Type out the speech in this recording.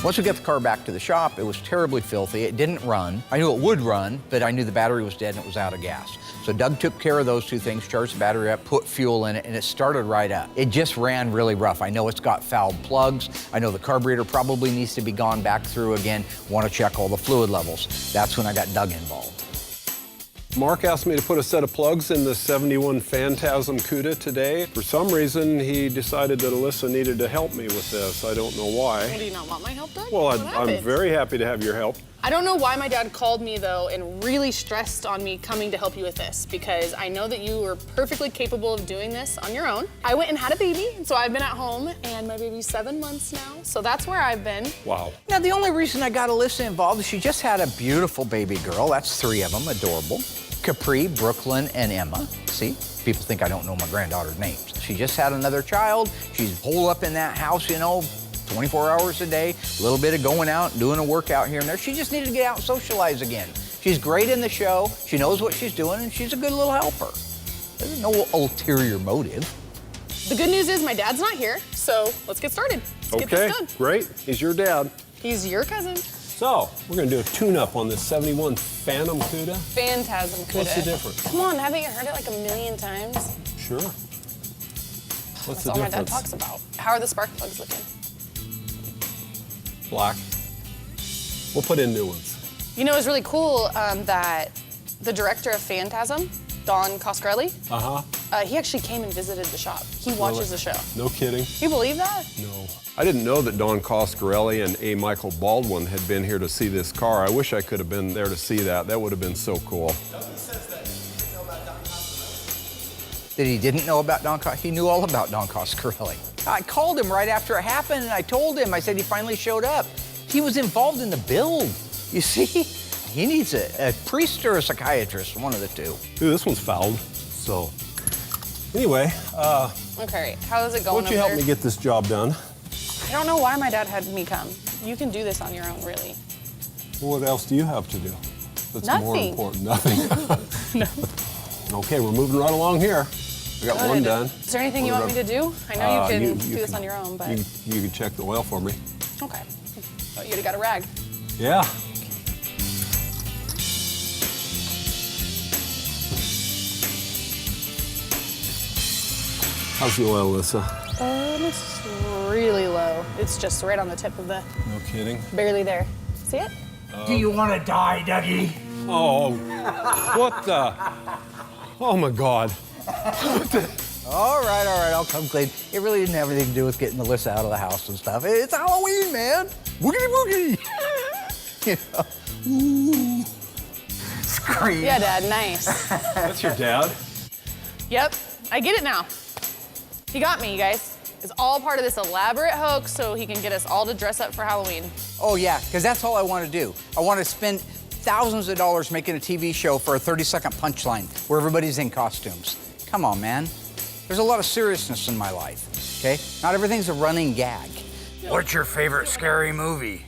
Once we got the car back to the shop, it was terribly filthy. It didn't run. I knew it would run, but I knew the battery was dead and it was out of gas. So Doug took care of those two things, charged the battery up, put fuel in it, and it started right up. It just ran really rough. I know it's got fouled plugs. I know the carburetor probably needs to be gone back through again. Want to check all the fluid levels. That's when I got Doug involved. Mark asked me to put a set of plugs in the 71 Phantasm Cuda today. For some reason, he decided that Allyssa needed to help me with this. I don't know why. Well, do you not want my help, Doug? Well, I'm very happy to have your help. I don't know why my dad called me, though, and really stressed on me coming to help you with this, because I know that you were perfectly capable of doing this on your own. I went and had a baby, so I've been at home, and my baby's 7 months now, so that's where I've been. Wow. Now, the only reason I got Allyssa involved is she just had a beautiful baby girl. That's 3 of them, adorable. Capri, Brooklyn, and Emma. See, people think I don't know my granddaughter's names. She just had another child. She's holed up in that house, you know, 24 hours a day, a little bit of going out and doing a workout here and there. She just needed to get out and socialize again. She's great in the show. She knows what she's doing, and she's a good little helper. There's no ulterior motive. The good news is my dad's not here, so let's get started. Let's get this done. Great. He's your dad. He's your cousin. So, we're going to do a tune-up on this 71 Phantom Cuda. Phantasm Cuda. What's the difference? Come on, haven't you heard it like a million times? Sure. What's That's the all my difference? dad talks about. How are the spark plugs looking? Black. We'll put in new ones. You know, it's really cool that the director of Phantasm, Don Coscarelli, he actually came and visited the shop. He watches the show. No kidding. You believe that? No. I didn't know that Don Coscarelli and A. Michael Baldwin had been here to see this car. I wish I could have been there to see that. That would have been so cool. That he didn't know about Don Coscarelli? He knew all about Don Coscarelli. I called him right after it happened, and I told him, I said he finally showed up. He was involved in the build. You see, he needs a priest or a psychiatrist, one of the two. Dude, this one's fouled, so. Anyway, Okay, how is it going why don't you over help there? me get this job done? I don't know why my dad had me come. You can do this on your own, really. Well, what else do you have to do? That's more Nothing. important. Nothing. No. Okay, we're moving right along here. We got one done. Is there anything you want me to do? I know you can do this on your own, but... You can check the oil for me. Okay. Oh, you already got a rag. Yeah. How's the oil, Alyssa? It's really low. It's just right on the tip of the... No kidding. Barely there. See it? Do you want to die, Dougie? Oh, what the? Oh my God. All right, I'll come clean. It really didn't have anything to do with getting Allyssa out of the house and stuff. It's Halloween, man. Woogity woogie. You know? Ooh. Scream. Yeah, Dad, nice. That's your dad? Yep, I get it now. He got me, you guys. It's all part of this elaborate hoax so he can get us all to dress up for Halloween. Oh, yeah, because that's all I want to do. I want to spend thousands of dollars making a TV show for a 30-second punchline where everybody's in costumes. Come on, man. There's a lot of seriousness in my life, okay? Not everything's a running gag. What's your favorite scary movie?